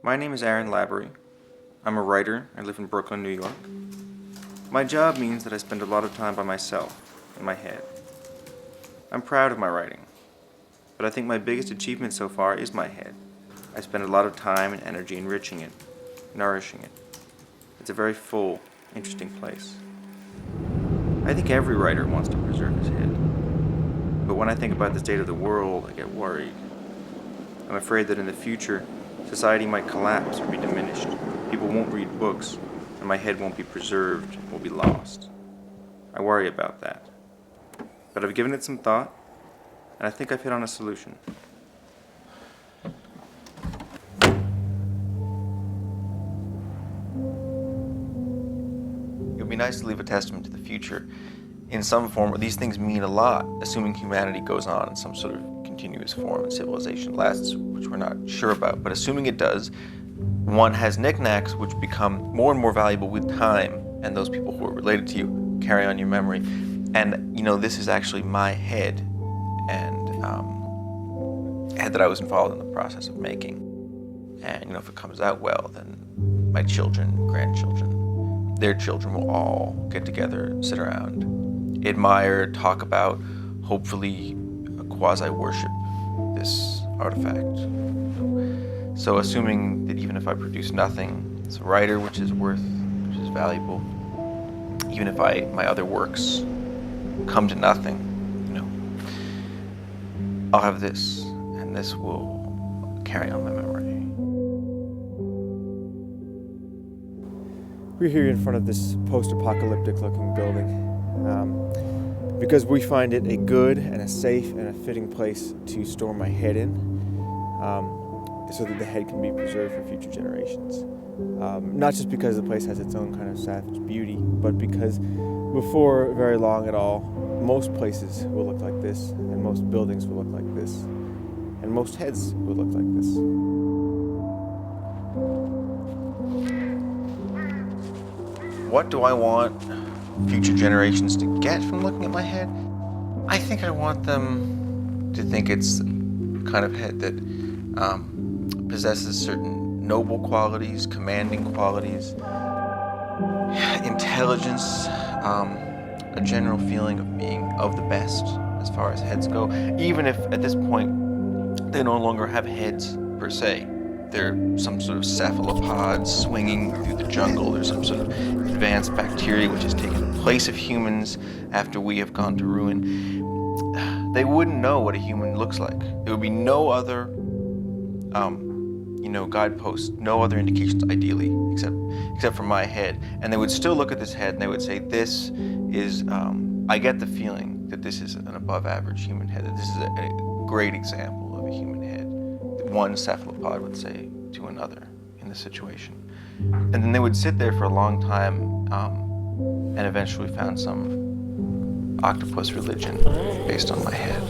My name is Labaree. I'm a writer. I live in Brooklyn, New York. My job means that I spend a lot of time by myself, in my head. I'm proud of my writing, but I think my biggest achievement so far is my head. I spend a lot of time and energy enriching it, nourishing it. It's a very full, interesting place. I think every writer wants to preserve his head. But when I think about the state of the world, I get worried. I'm afraid that in the future, society might collapse or be diminished. People won't read books, and my head won't be preserved, will be lost. I worry about that. But I've given it some thought, and I think I've hit on a solution. It would be nice to leave a testament to the future in some form. These things mean a lot, assuming humanity goes on in some sort of continuous form and civilization lasts, which we're not sure about. But assuming it does, one has knickknacks which become more and more valuable with time, and those people who are related to you carry on your memory. And this is actually my head, and head that I was involved in the process of making. And if it comes out well, then my children, grandchildren, their children will all get together, sit around, admire, talk about, hopefully quasi-worship this artifact. So assuming that even if I produce nothing as a writer, which is valuable, even if my other works come to nothing, I'll have this, and this will carry on my memory. We're here in front of this post-apocalyptic looking building because we find it a good and a safe and a fitting place to store my head in, so that the head can be preserved for future generations. Not just because the place has its own kind of savage beauty, but because before very long at all, most places will look like this, and most buildings will look like this, and most heads will look like this. What do I want future generations to get from looking at my head? I think I want them to think it's the kind of head that possesses certain noble qualities, commanding qualities, intelligence, a general feeling of being of the best as far as heads go, even if at this point they no longer have heads per se. They're some sort of cephalopods swinging through the jungle. There's some sort of advanced bacteria which has taken the place of humans after we have gone to ruin. They wouldn't know what a human looks like. There would be no other guideposts, no other indications ideally, except for my head. And they would still look at this head and they would say, this is, I get the feeling that this is an above average human head, that this is a great example of a human head, that one cephalopod would say to another in this situation. And then they would sit there for a long time and eventually found some octopus religion based on my head.